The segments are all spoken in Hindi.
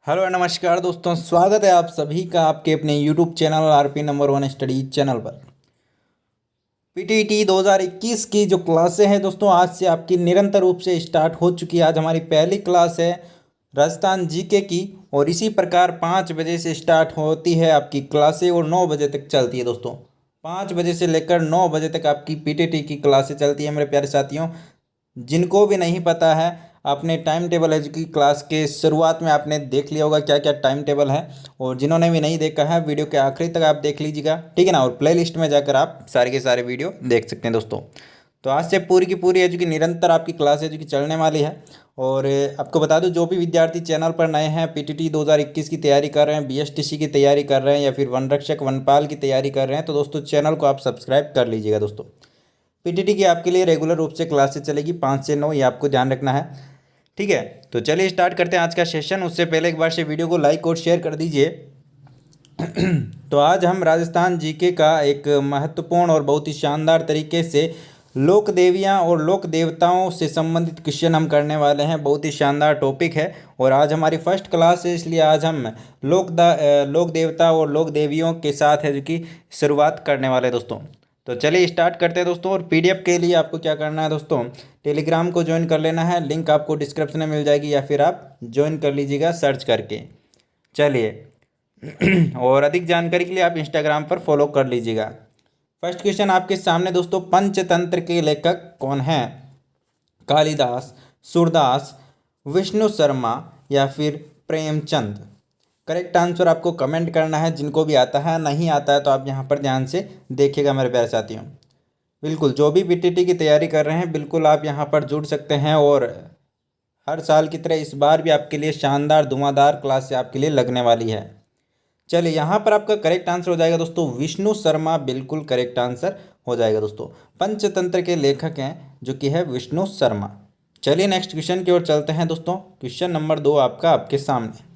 हेलो नमस्कार दोस्तों, स्वागत है आप सभी का आपके अपने YouTube channel RP number one study channel पर। पीटीटी 2021 की जो क्लासें हैं दोस्तों, आज से आपकी निरंतर रूप से स्टार्ट हो चुकी है। आज हमारी पहली क्लास है राजस्थान जीके की और इसी प्रकार 5 बजे से स्टार्ट होती है आपकी क्लासें और 9 बजे तक चलती है दोस्तों। 5 बजे से लेकर 9 बजे तक आपकी पीटीटी की क्लासें चलती है मेरे प्यारे साथियों। जिनको भी नहीं पता है, आपने टाइम टेबल है जो कि क्लास के शुरुआत में आपने देख लिया होगा क्या क्या टाइम टेबल है, और जिन्होंने भी नहीं देखा है वीडियो के आखिरी तक आप देख लीजिएगा, ठीक है ना। और प्ले लिस्ट में जाकर आप सारे के सारे वीडियो देख सकते हैं दोस्तों। तो आज से पूरी की पूरी है जो कि निरंतर आपकी क्लास है जो कि चलने वाली है। और आपको बता दूं, जो भी विद्यार्थी चैनल पर नए हैं, पीटीटी 2021 की तैयारी कर रहे हैं, बीएसटीसी की तैयारी कर रहे हैं या फिर वन रक्षक वनपाल की तैयारी कर रहे हैं, तो दोस्तों चैनल को आप सब्सक्राइब कर लीजिएगा दोस्तों। पीटीटी की आपके लिए रेगुलर रूप से क्लासेस चलेगी 5 से 9, ये आपको ध्यान रखना है, ठीक है। तो चलिए स्टार्ट करते हैं आज का सेशन। उससे पहले एक बार से वीडियो को लाइक और शेयर कर दीजिए। तो आज हम राजस्थान जीके का एक महत्वपूर्ण और बहुत ही शानदार तरीके से लोक देवियाँ और लोक देवताओं से संबंधित क्वेश्चन हम करने वाले हैं। बहुत ही शानदार टॉपिक है और आज हमारी फर्स्ट क्लास है, इसलिए आज हम लोक देवता और लोक देवियों के साथ है जो कि शुरुआत करने वाले हैं दोस्तों। तो चलिए स्टार्ट करते हैं दोस्तों। और पीडीएफ के लिए आपको क्या करना है दोस्तों, टेलीग्राम को ज्वाइन कर लेना है, लिंक आपको डिस्क्रिप्शन में मिल जाएगी या फिर आप ज्वाइन कर लीजिएगा सर्च करके। चलिए और अधिक जानकारी के लिए आप इंस्टाग्राम पर फॉलो कर लीजिएगा। फर्स्ट क्वेश्चन आपके सामने दोस्तों, पंचतंत्र के लेखक कौन हैं? कालिदास, सूरदास, विष्णु शर्मा या फिर प्रेमचंद? करेक्ट आंसर आपको कमेंट करना है। जिनको भी आता है, नहीं आता है तो आप यहाँ पर ध्यान से देखिएगा मेरे प्यारे साथियों। बिल्कुल, जो भी पीटीटी की तैयारी कर रहे हैं, बिल्कुल आप यहाँ पर जुड़ सकते हैं। और हर साल की तरह इस बार भी आपके लिए शानदार धुआंधार क्लास से आपके लिए लगने वाली है। चलिए, यहाँ पर आपका करेक्ट आंसर हो जाएगा दोस्तों विष्णु शर्मा, बिल्कुल करेक्ट आंसर हो जाएगा दोस्तों। पंचतंत्र के लेखक हैं जो कि है विष्णु शर्मा। चलिए नेक्स्ट क्वेश्चन की ओर चलते हैं दोस्तों। क्वेश्चन नंबर 2 आपका आपके सामने,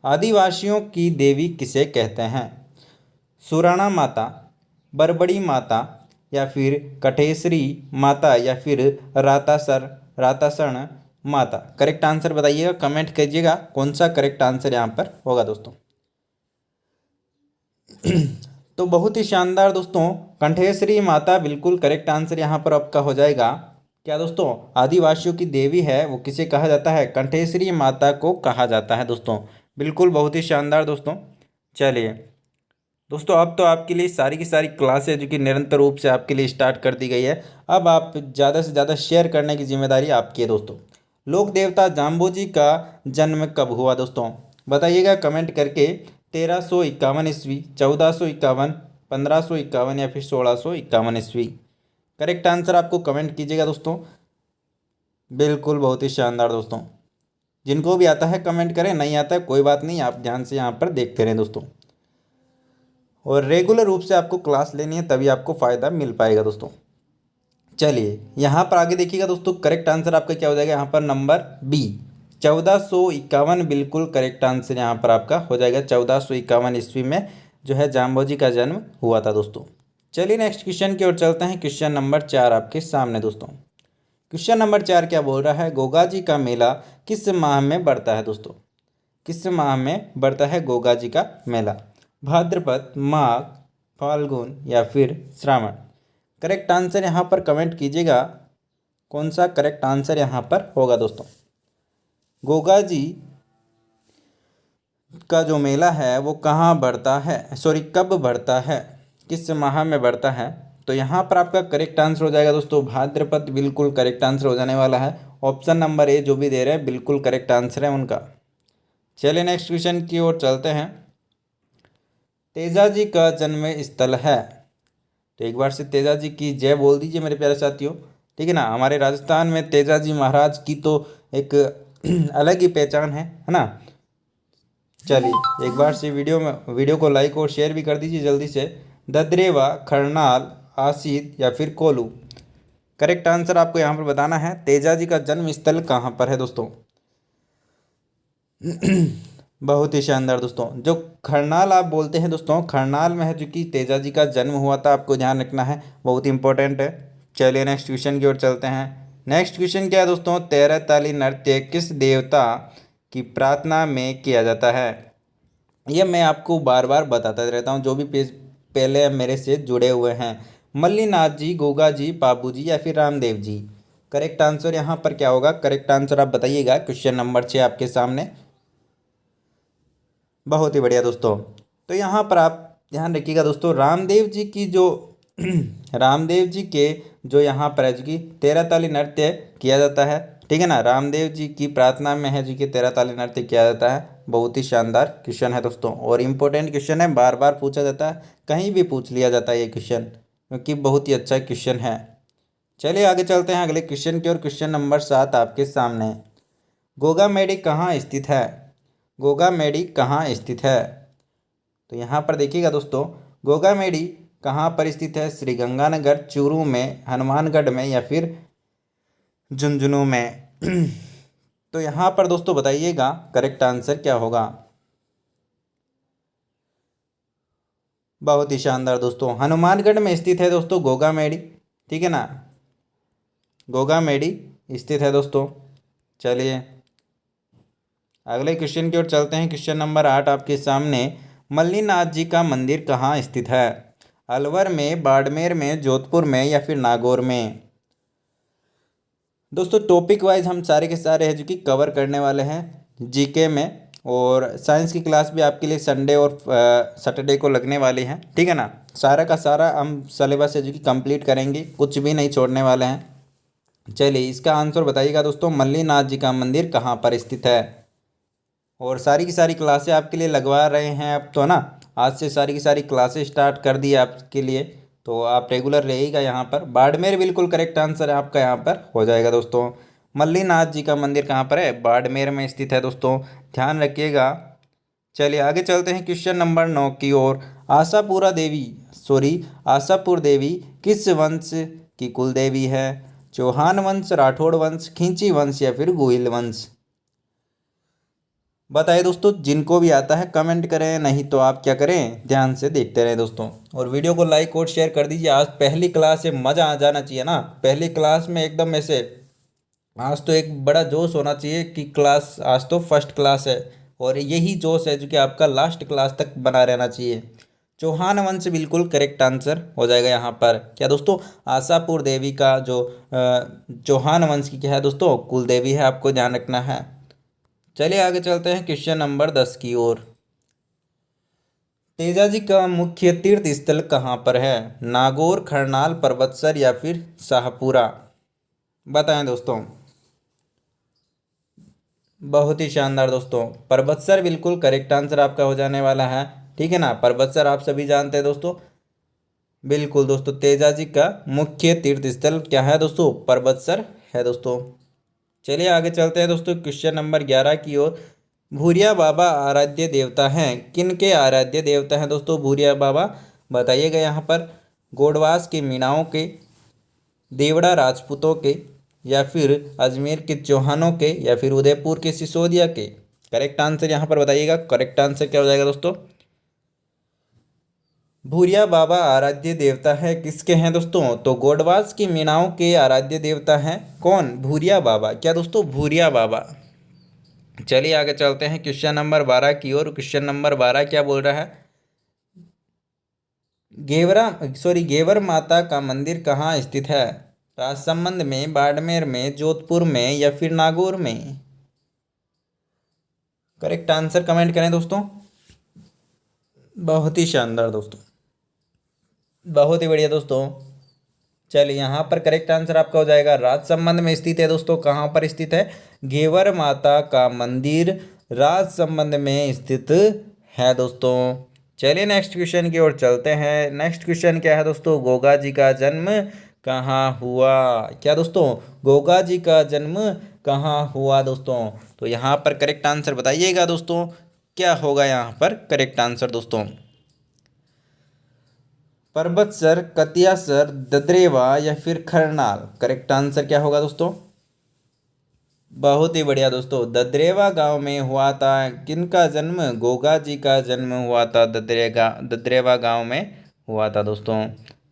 आदिवासियों की देवी किसे कहते हैं? सुराणा माता, बरबड़ी माता या फिर कठेसरी माता या फिर रातासण माता? करेक्ट आंसर बताइएगा, कमेंट कीजिएगा कौन सा करेक्ट आंसर यहाँ पर होगा दोस्तों। तो बहुत ही शानदार दोस्तों, कंठेश्वरी माता बिल्कुल करेक्ट आंसर यहाँ पर आपका हो जाएगा। क्या दोस्तों, आदिवासियों की देवी है वो किसे कहा जाता है? कंठेश्वरी माता को कहा जाता है दोस्तों। बिल्कुल बहुत ही शानदार दोस्तों। चलिए दोस्तों, अब तो आपके लिए सारी की सारी क्लासें जो कि निरंतर रूप से आपके लिए स्टार्ट कर दी गई है। अब आप ज़्यादा से ज़्यादा शेयर करने की जिम्मेदारी आपकी है दोस्तों। लोक देवता जाम्बोजी का जन्म कब हुआ दोस्तों? बताइएगा कमेंट करके। 1351 ईस्वी, 1451, 1551 या फिर 1651 ईस्वी? करेक्ट आंसर आपको कमेंट कीजिएगा दोस्तों। बिल्कुल बहुत ही शानदार दोस्तों। जिनको भी आता है कमेंट करें, नहीं आता है कोई बात नहीं, आप ध्यान से यहाँ पर देखते रहें दोस्तों। और रेगुलर रूप से आपको क्लास लेनी है, तभी आपको फ़ायदा मिल पाएगा दोस्तों। चलिए यहाँ पर आगे देखिएगा दोस्तों, करेक्ट आंसर आपका क्या हो जाएगा यहाँ पर? नंबर बी, 1451 बिल्कुल करेक्ट आंसर यहाँ पर आपका हो जाएगा। 1451 ईस्वी में जो है जाम्बोजी का जन्म हुआ था दोस्तों। चलिए नेक्स्ट क्वेश्चन की ओर चलते हैं। क्वेश्चन नंबर 4 आपके सामने दोस्तों। क्वेश्चन नंबर 4 क्या बोल रहा है? गोगा जी का मेला किस माह में बढ़ता है दोस्तों? किस माह में बढ़ता है गोगा जी का मेला? भाद्रपद, माघ, फाल्गुन या फिर श्रावण? करेक्ट आंसर यहाँ पर कमेंट कीजिएगा कौन सा करेक्ट आंसर यहाँ पर होगा दोस्तों। गोगा जी का जो मेला है वो कहाँ बढ़ता है, सॉरी कब बढ़ता है, किस माह में बढ़ता है? तो यहाँ पर आपका करेक्ट आंसर हो जाएगा दोस्तों भाद्रपद, बिल्कुल करेक्ट आंसर हो जाने वाला है। ऑप्शन नंबर ए जो भी दे रहे हैं बिल्कुल करेक्ट आंसर है उनका। चलिए नेक्स्ट क्वेश्चन की ओर चलते हैं। तेजाजी का जन्म स्थल है, तो एक बार से तेजाजी की जय बोल दीजिए मेरे प्यारे साथियों, ठीक है ना। हमारे राजस्थान में तेजाजी महाराज की तो एक अलग ही पहचान है ना। चलिए एक बार से वीडियो को लाइक और शेयर भी कर दीजिए जल्दी से। ददरेवा, खरनाल, आसिद या फिर कोलू? करेक्ट आंसर आपको यहाँ पर बताना है। तेजाजी का जन्म स्थल कहाँ पर है दोस्तों? बहुत ही शानदार दोस्तों, जो खरनाल आप बोलते हैं दोस्तों, खरनाल में है जो कि तेजाजी का जन्म हुआ था, आपको ध्यान रखना है, बहुत ही इंपॉर्टेंट है। चलिए नेक्स्ट क्वेश्चन की ओर चलते हैं। नेक्स्ट क्वेश्चन क्या है दोस्तों? 13 ताली नृत्य किस देवता की प्रार्थना में किया जाता है? ये मैं आपको बार बार बताता रहता हूँ जो भी पेज पहले मेरे से जुड़े हुए हैं। मल्लीनाथ जी, गोगा जी, बाबू जी या फिर रामदेव जी। करेक्ट आंसर यहाँ पर क्या होगा? करेक्ट आंसर आप बताइएगा। क्वेश्चन नंबर 6 आपके सामने। बहुत ही बढ़िया दोस्तों। तो यहाँ पर आप ध्यान रखिएगा दोस्तों, रामदेव जी की जो रामदेव जी के जो यहाँ पर है जो कि 13 ताली नृत्य किया जाता है, ठीक है ना। रामदेव जी की प्रार्थना में है जी कि 13 ताली नृत्य किया जाता है। बहुत ही शानदार क्वेश्चन है दोस्तों, और इम्पोर्टेंट क्वेश्चन है, बार बार पूछा जाता है, कहीं भी पूछ लिया जाता है ये क्वेश्चन, क्योंकि बहुत ही अच्छा क्वेश्चन है। चलिए आगे चलते हैं अगले क्वेश्चन की ओर। क्वेश्चन नंबर 7 आपके सामने। गोगा मेडी कहाँ स्थित है? गोगा मेडी कहाँ स्थित है? तो यहाँ पर देखिएगा दोस्तों, गोगा मेडी कहाँ पर स्थित है? श्री गंगानगर, चूरू में, हनुमानगढ़ में या फिर झुंझुनू में? तो यहाँ पर दोस्तों बताइएगा करेक्ट आंसर क्या होगा। बहुत ही शानदार दोस्तों, हनुमानगढ़ में स्थित है दोस्तों गोगा मेडी, ठीक है ना। गोगा मेडी स्थित है दोस्तों। चलिए अगले क्वेश्चन की ओर चलते हैं। क्वेश्चन नंबर 8 आपके सामने। मल्लीनाथ जी का मंदिर कहाँ स्थित है? अलवर में, बाड़मेर में, जोधपुर में या फिर नागौर में? दोस्तों टॉपिक वाइज हम सारे के सारे हैं जो कि कवर करने वाले हैं जीके में, और साइंस की क्लास भी आपके लिए संडे और सैटरडे को लगने वाली है, ठीक है ना। सारा का सारा हम सिलेबस है जो कि कंप्लीट करेंगे, कुछ भी नहीं छोड़ने वाले हैं। चलिए इसका आंसर बताइएगा दोस्तों, मल्लीनाथ जी का मंदिर कहाँ पर स्थित है। और सारी की सारी क्लासें आपके लिए लगवा रहे हैं अब तो, है ना। आज से सारी की सारी क्लासें स्टार्ट कर दी आपके लिए, तो आप रेगुलर रहिएगा यहाँ पर। बाड़मेर बिल्कुल करेक्ट आंसर है आपका यहाँ पर हो जाएगा दोस्तों। मल्लीनाथ जी का मंदिर कहाँ पर है? बाड़मेर में स्थित है दोस्तों, ध्यान रखिएगा। चलिए आगे चलते हैं क्वेश्चन नंबर 9 की ओर। आशापुर देवी किस वंश की कुल देवी है? चौहान वंश, राठौड़ वंश, खींची वंश या फिर गोहिल वंश? बताइए दोस्तों, जिनको भी आता है कमेंट करें, नहीं तो आप क्या करें, ध्यान से देखते रहें दोस्तों, और वीडियो को लाइक और शेयर कर दीजिए। आज पहली क्लास है, मज़ा आ जाना चाहिए ना पहली क्लास में एकदम ऐसे। आज तो एक बड़ा जोश होना चाहिए कि क्लास आज तो फर्स्ट क्लास है, और यही जोश है जो कि आपका लास्ट क्लास तक बना रहना चाहिए। चौहान वंश बिल्कुल करेक्ट आंसर हो जाएगा यहाँ पर। क्या दोस्तों? आशापुर देवी का जो चौहान वंश की क्या है दोस्तों, कुल देवी है, आपको ध्यान रखना है। चलिए आगे चलते हैं क्वेश्चन नंबर 10 की ओर। तेजाजी का मुख्य तीर्थ स्थल कहाँ पर है? नागौर, खरनाल, परबतसर या फिर शाहपुरा? बताएं दोस्तों। बहुत ही शानदार दोस्तों, परबतसर बिल्कुल करेक्ट आंसर आपका हो जाने वाला है, ठीक है ना। परबतसर आप सभी जानते हैं दोस्तों। बिल्कुल दोस्तों, तेजाजी का मुख्य तीर्थ स्थल क्या है दोस्तों? परबतसर है दोस्तों। चलिए आगे चलते हैं दोस्तों क्वेश्चन नंबर 11 की ओर। भूरिया बाबा आराध्य देवता हैं? किन के आराध्य देवता हैं दोस्तों भूरिया बाबा? बताइएगा यहाँ पर। गोडवास के मीणाओं के, देवड़ा राजपूतों के, या फिर अजमेर के चौहानों के, या फिर उदयपुर के सिसोदिया के? करेक्ट आंसर यहाँ पर बताइएगा। करेक्ट आंसर क्या हो जाएगा दोस्तों? भूरिया बाबा आराध्य देवता है किसके हैं दोस्तों? तो गोडवास की मीणाओं के आराध्य देवता हैं कौन? भूरिया बाबा। क्या दोस्तों? भूरिया बाबा। चलिए आगे चलते हैं क्वेश्चन नंबर 12 की ओर। क्वेश्चन नंबर 12 क्या बोल रहा है? घेवर माता का मंदिर कहाँ स्थित है? राजसमंद में, बाड़मेर में, जोधपुर में या फिर नागौर में? करेक्ट आंसर कमेंट करें दोस्तों। बहुत ही शानदार दोस्तों, बहुत ही बढ़िया दोस्तों। चलिए यहाँ पर करेक्ट आंसर आपका हो जाएगा, राजसमंद में स्थित है दोस्तों। कहाँ पर स्थित है? घेवर माता का मंदिर राजसमंद में स्थित है दोस्तों। चलिए नेक्स्ट क्वेश्चन की ओर चलते हैं। नेक्स्ट क्वेश्चन क्या है दोस्तों? गोगा जी का जन्म कहाँ हुआ? क्या दोस्तों? गोगा जी का जन्म कहाँ हुआ दोस्तों? तो यहाँ पर करेक्ट आंसर बताइएगा दोस्तों, क्या होगा यहाँ पर करेक्ट आंसर दोस्तों? परबतसर, कतियासर, ददरेवा या फिर खरनाल? करेक्ट आंसर क्या होगा दोस्तों? बहुत ही बढ़िया दोस्तों, ददरेवा गांव में हुआ था किनका जन्म? गोगा जी का जन्म हुआ था ददरेवा गांव में हुआ था दोस्तों।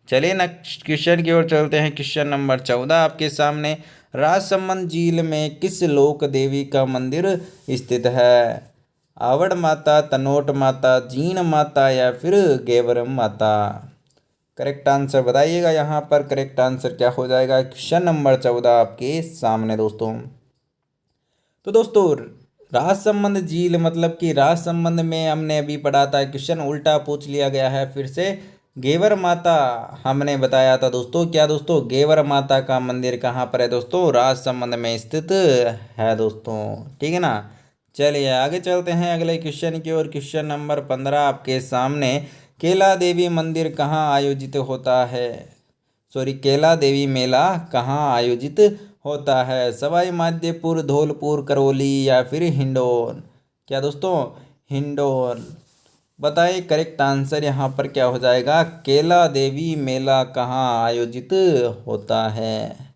चलिए नेक्स्ट क्वेश्चन की ओर चलते हैं। क्वेश्चन नंबर 14 आपके सामने। राजसमंद झील में किस लोक देवी का मंदिर स्थित है? आवड़ माता, तनोट माता, जीण माता या फिर गेवरम माता? करेक्ट आंसर बताइएगा। यहाँ पर करेक्ट आंसर क्या हो जाएगा? क्वेश्चन नंबर 14 आपके सामने दोस्तों। तो दोस्तों राजसमंद झील मतलब कि राजसमंद में हमने अभी पढ़ा था, क्वेश्चन उल्टा पूछ लिया गया है फिर से। गेवर माता हमने बताया था दोस्तों, क्या दोस्तों? गेवर माता का मंदिर कहाँ पर है दोस्तों? राजसमंद में स्थित है दोस्तों, ठीक है ना। चलिए आगे चलते हैं अगले क्वेश्चन की ओर। क्वेश्चन नंबर 15 आपके सामने। केला देवी मंदिर कहाँ आयोजित होता है? सॉरी, केला देवी मेला कहाँ आयोजित होता है? सवाई माधोपुर, धौलपुर, करौली या फिर हिंडौन? क्या दोस्तों? हिंडौन। बताइए करेक्ट आंसर यहाँ पर क्या हो जाएगा? केला देवी मेला कहाँ आयोजित होता है?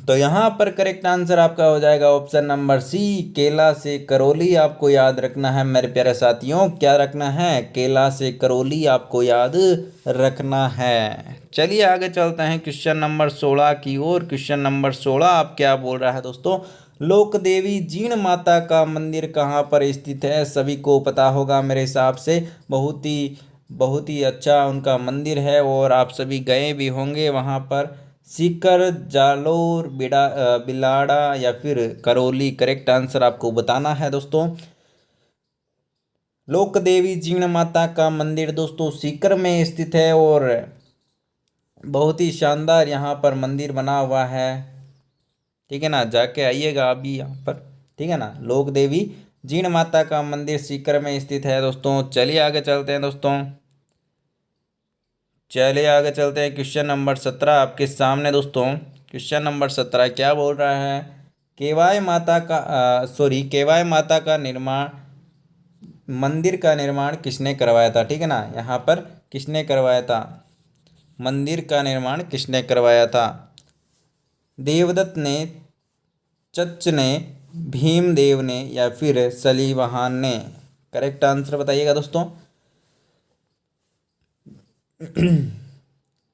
तो यहाँ पर करेक्ट आंसर आपका हो जाएगा ऑप्शन नंबर सी, केला से करौली। आपको याद रखना है मेरे प्यारे साथियों, क्या रखना है? केला से करौली आपको याद रखना है। चलिए आगे चलते हैं क्वेश्चन नंबर 16 की ओर। क्वेश्चन नंबर 16 आप क्या बोल रहा है दोस्तों? लोक देवी जीण माता का मंदिर कहाँ पर स्थित है? सभी को पता होगा मेरे हिसाब से, बहुत ही अच्छा उनका मंदिर है और आप सभी गए भी होंगे वहाँ पर। सीकर, जालोर, बिलाड़ा या फिर करौली? करेक्ट आंसर आपको बताना है दोस्तों। लोक देवी जीण माता का मंदिर दोस्तों सीकर में स्थित है और बहुत ही शानदार यहाँ पर मंदिर बना हुआ है, ठीक है ना। जाके आइएगा अभी यहाँ पर, ठीक है ना। लोक देवी जीण माता का मंदिर सीकर में स्थित है दोस्तों। चलिए आगे चलते हैं दोस्तों। चलिए आगे चलते हैं क्वेश्चन नंबर 17 आपके सामने दोस्तों। क्वेश्चन नंबर 17 क्या बोल रहा है? केवाय माता का निर्माण, मंदिर का निर्माण किसने करवाया था? ठीक है ना, यहाँ पर किसने करवाया था? मंदिर का निर्माण किसने करवाया था? देवदत्त ने, चच ने, भीमदेव ने या फिर सलीवाहन ने? करेक्ट आंसर बताइएगा दोस्तों।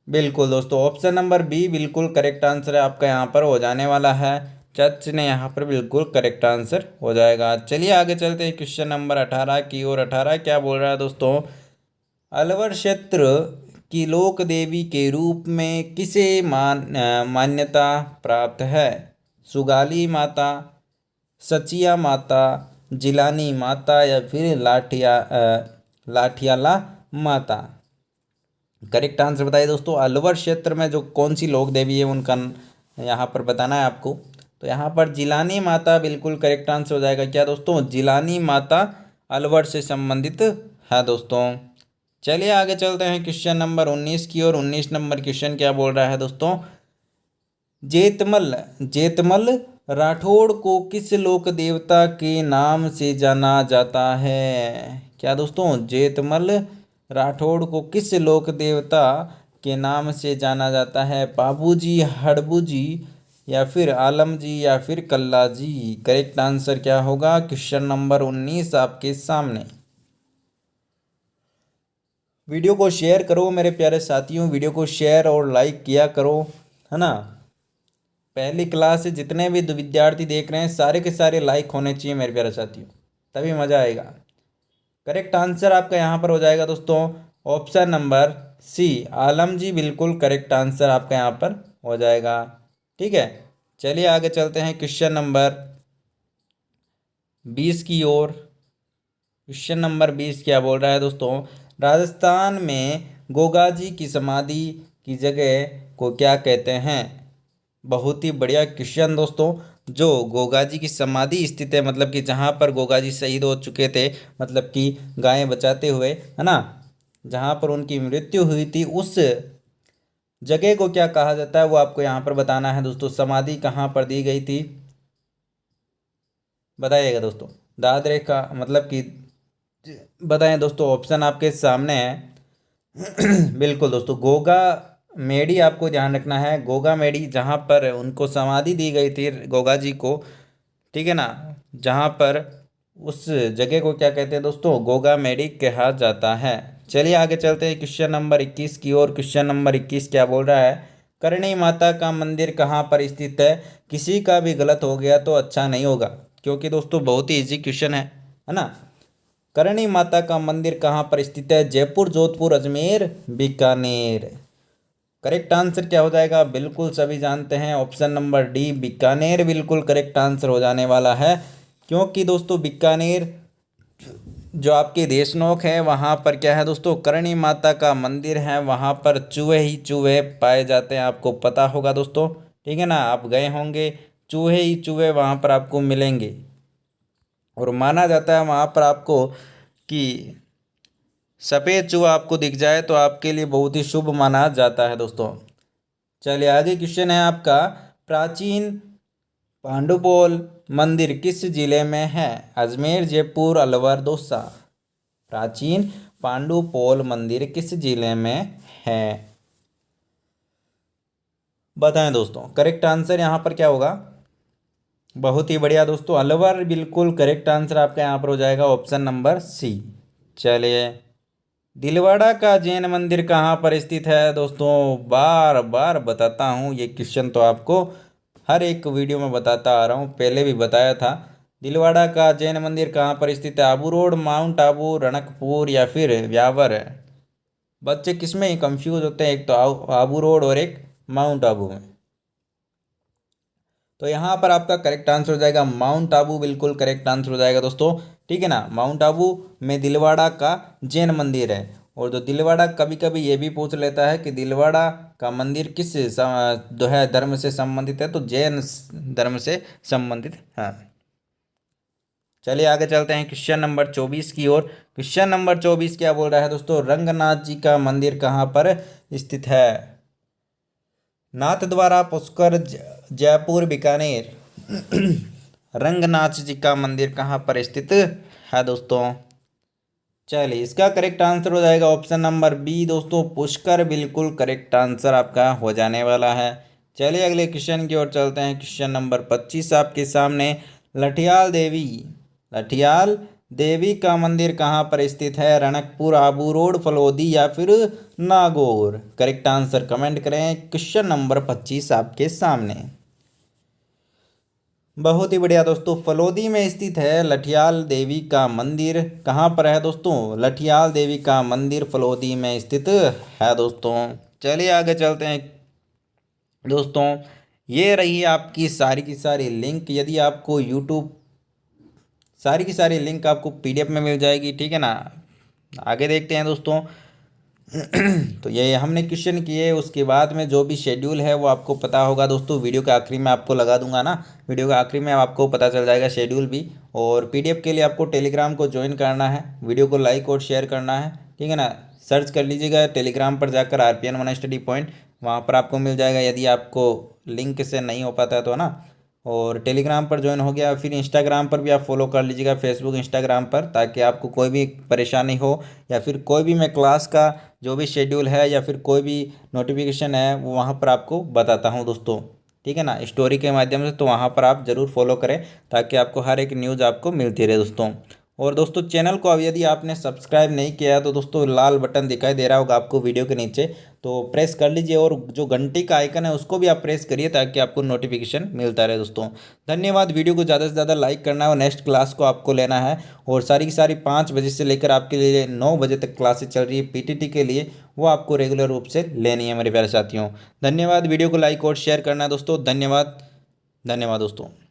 बिल्कुल दोस्तों, ऑप्शन नंबर बी बिल्कुल करेक्ट आंसर है आपका यहाँ पर हो जाने वाला है। चच ने यहाँ पर बिल्कुल करेक्ट आंसर हो जाएगा। चलिए आगे चलते हैं क्वेश्चन नंबर 18 की ओर। 18 क्या बोल रहा है दोस्तों? अलवर क्षेत्र की लोक देवी के रूप में किसे मान्यता प्राप्त है? सुगाली माता, सचिया माता, जिलानी माता या फिर लाठियाला माता? करेक्ट आंसर बताइए दोस्तों। अलवर क्षेत्र में जो कौन सी लोक देवी है उनका यहाँ पर बताना है आपको। तो यहाँ पर जिलानी माता बिल्कुल करेक्ट आंसर हो जाएगा। क्या दोस्तों? जिलानी माता अलवर से संबंधित है दोस्तों। चलिए आगे चलते हैं क्वेश्चन नंबर 19 की ओर। 19 नंबर क्वेश्चन क्या बोल रहा है दोस्तों? जेतमल राठौड़ को किस लोक देवता के नाम से जाना जाता है? क्या दोस्तों? जेतमल राठौड़ को किस लोक देवता के नाम से जाना जाता है? बाबू जी, हड़बू जी या फिर आलम जी या फिर कल्ला जी? करेक्ट आंसर क्या होगा? क्वेश्चन नंबर 19 आपके सामने। वीडियो को शेयर करो मेरे प्यारे साथियों, वीडियो को शेयर और लाइक किया करो, है ना। पहली क्लास से जितने भी विद्यार्थी देख रहे हैं सारे के सारे लाइक होने चाहिए मेरे प्यारे साथियों, तभी मज़ा आएगा। करेक्ट आंसर आपका यहाँ पर हो जाएगा दोस्तों ऑप्शन नंबर सी, आलम जी बिल्कुल करेक्ट आंसर आपका यहाँ पर हो जाएगा, ठीक है। चलिए आगे चलते हैं क्वेश्चन नंबर 20 की ओर। क्वेश्चन नंबर 20 क्या बोल रहा है दोस्तों? राजस्थान में गोगा जी की समाधि की जगह को क्या कहते हैं? बहुत ही बढ़िया क्वेश्चन दोस्तों। जो गोगा जी की समाधि स्थित है, मतलब कि जहाँ पर गोगा जी शहीद हो चुके थे, मतलब कि गायें बचाते हुए, है ना, जहाँ पर उनकी मृत्यु हुई थी, उस जगह को क्या कहा जाता है वो आपको यहाँ पर बताना है दोस्तों। समाधि कहाँ पर दी गई थी बताइएगा दोस्तों। दादरे का मतलब कि बताएं दोस्तों, ऑप्शन आपके सामने है। बिल्कुल दोस्तों, गोगा मेडी आपको ध्यान रखना है। गोगा मेडी जहाँ पर उनको समाधि दी गई थी गोगा जी को, ठीक है ना, जहाँ पर उस जगह को क्या कहते हैं दोस्तों? गोगा मेडी कहा जाता है। चलिए आगे चलते हैं क्वेश्चन नंबर 21 की ओर। क्वेश्चन नंबर 21 क्या बोल रहा है? करणी माता का मंदिर कहाँ पर स्थित है? किसी का भी गलत हो गया तो अच्छा नहीं होगा, क्योंकि दोस्तों बहुत ही इजी क्वेश्चन है ना। करणी माता का मंदिर कहाँ पर स्थित है? जयपुर, जोधपुर, अजमेर, बीकानेर। करेक्ट आंसर क्या हो जाएगा? बिल्कुल सभी जानते हैं, ऑप्शन नंबर डी बीकानेर बिल्कुल करेक्ट आंसर हो जाने वाला है। क्योंकि दोस्तों बीकानेर जो आपके देशनोक है वहाँ पर क्या है दोस्तों, करणी माता का मंदिर है, वहाँ पर चूहे ही चूहे पाए जाते हैं, आपको पता होगा दोस्तों, ठीक है ना। आप गए होंगे, चूहे ही चूहे वहाँ पर आपको मिलेंगे, और माना जाता है वहाँ पर आपको कि सफ़ेद चूहा आपको दिख जाए तो आपके लिए बहुत ही शुभ माना जाता है दोस्तों। चलिए आगे क्वेश्चन है आपका, प्राचीन पांडुपोल मंदिर किस जिले में है? अजमेर, जयपुर, अलवर, दौसा। प्राचीन पांडुपोल मंदिर किस जिले में है? बताएं दोस्तों, करेक्ट आंसर यहाँ पर क्या होगा? बहुत ही बढ़िया दोस्तों, अलवर बिल्कुल करेक्ट आंसर आपका यहाँ पर हो जाएगा, ऑप्शन नंबर सी। चलिए, दिलवाड़ा का जैन मंदिर कहाँ पर स्थित है? दोस्तों बार बार बताता हूँ, ये क्वेश्चन तो आपको हर एक वीडियो में बताता आ रहा हूँ, पहले भी बताया था। दिलवाड़ा का जैन मंदिर कहाँ पर स्थित है? आबू रोड, माउंट आबू, रणकपुर या फिर व्यावर। बच्चे किसमें ही कंफ्यूज होते हैं, एक तो आबू रोड और एक माउंट आबू में। तो यहाँ पर आपका करेक्ट आंसर हो जाएगा माउंट आबू, बिल्कुल करेक्ट आंसर हो जाएगा दोस्तों, ठीक है ना। माउंट आबू में दिलवाड़ा का जैन मंदिर है। और जो दिलवाड़ा कभी कभी ये भी पूछ लेता है कि दिलवाड़ा का मंदिर किस जो है धर्म से संबंधित है, तो जैन धर्म से संबंधित है। चलिए आगे चलते हैं क्वेश्चन नंबर 24 की ओर। क्वेश्चन नंबर 24 क्या बोल रहा है दोस्तों, रंगनाथ जी का मंदिर कहाँ पर स्थित है? नाथ द्वारा, पुष्कर, जयपुर, बीकानेर। रंगनाथ जी का मंदिर कहाँ पर स्थित है दोस्तों? चलिए इसका करेक्ट आंसर हो जाएगा ऑप्शन नंबर बी दोस्तों, पुष्कर बिल्कुल करेक्ट आंसर आपका हो जाने वाला है। चलिए अगले क्वेश्चन की ओर चलते हैं। क्वेश्चन नंबर 25 आपके सामने, लठियाल देवी, लठियाल देवी का मंदिर कहाँ पर स्थित है? रणकपुर, आबू रोड, फलोदी या फिर नागौर। करेक्ट आंसर कमेंट करें। क्वेश्चन नंबर 25 आपके सामने। बहुत ही बढ़िया दोस्तों, फलोदी में स्थित है लठियाल देवी का मंदिर। कहाँ पर है दोस्तों? लठियाल देवी का मंदिर फलोदी में स्थित है दोस्तों। चलिए आगे चलते हैं दोस्तों। ये रही आपकी सारी की सारी लिंक, यदि आपको यूट्यूब सारी की सारी लिंक आपको पीडीएफ में मिल जाएगी, ठीक है ना। आगे देखते हैं दोस्तों। तो ये हमने क्वेश्चन किए, उसके बाद में जो भी शेड्यूल है वो आपको पता होगा दोस्तों, वीडियो के आखिरी में आपको लगा दूंगा ना, वीडियो के आखिरी में आपको पता चल जाएगा शेड्यूल भी। और पीडीएफ के लिए आपको टेलीग्राम को ज्वाइन करना है, वीडियो को लाइक और शेयर करना है, ठीक है ना। सर्च कर लीजिएगा टेलीग्राम पर जाकर RPN 1 स्टडी पॉइंट, वहाँ पर आपको मिल जाएगा, यदि आपको लिंक से नहीं हो पाता है तो ना। और टेलीग्राम पर ज्वाइन हो गया, फिर इंस्टाग्राम पर भी आप फॉलो कर लीजिएगा, फेसबुक, इंस्टाग्राम पर, ताकि आपको कोई भी परेशानी हो या फिर कोई भी मैं क्लास का जो भी शेड्यूल है या फिर कोई भी नोटिफिकेशन है वो वहाँ पर आपको बताता हूँ दोस्तों, ठीक है ना, स्टोरी के माध्यम से। तो वहाँ पर आप ज़रूर फॉलो करें ताकि आपको हर एक न्यूज़ आपको मिलती रहे दोस्तों। और दोस्तों चैनल को अब यदि आपने सब्सक्राइब नहीं किया तो दोस्तों लाल बटन दिखाई दे रहा होगा आपको वीडियो के नीचे, तो प्रेस कर लीजिए, और जो घंटी का आइकन है उसको भी आप प्रेस करिए ताकि आपको नोटिफिकेशन मिलता रहे दोस्तों। धन्यवाद। वीडियो को ज़्यादा से ज़्यादा लाइक करना है, और नेक्स्ट क्लास को आपको लेना है, और सारी की सारी 5 बजे से लेकर आपके लिए 9 बजे तक क्लासेस चल रही है PTT के लिए, वो आपको रेगुलर रूप से लेनी है मेरे प्यारे साथियों। धन्यवाद। वीडियो को लाइक और शेयर करना है दोस्तों। धन्यवाद, धन्यवाद दोस्तों।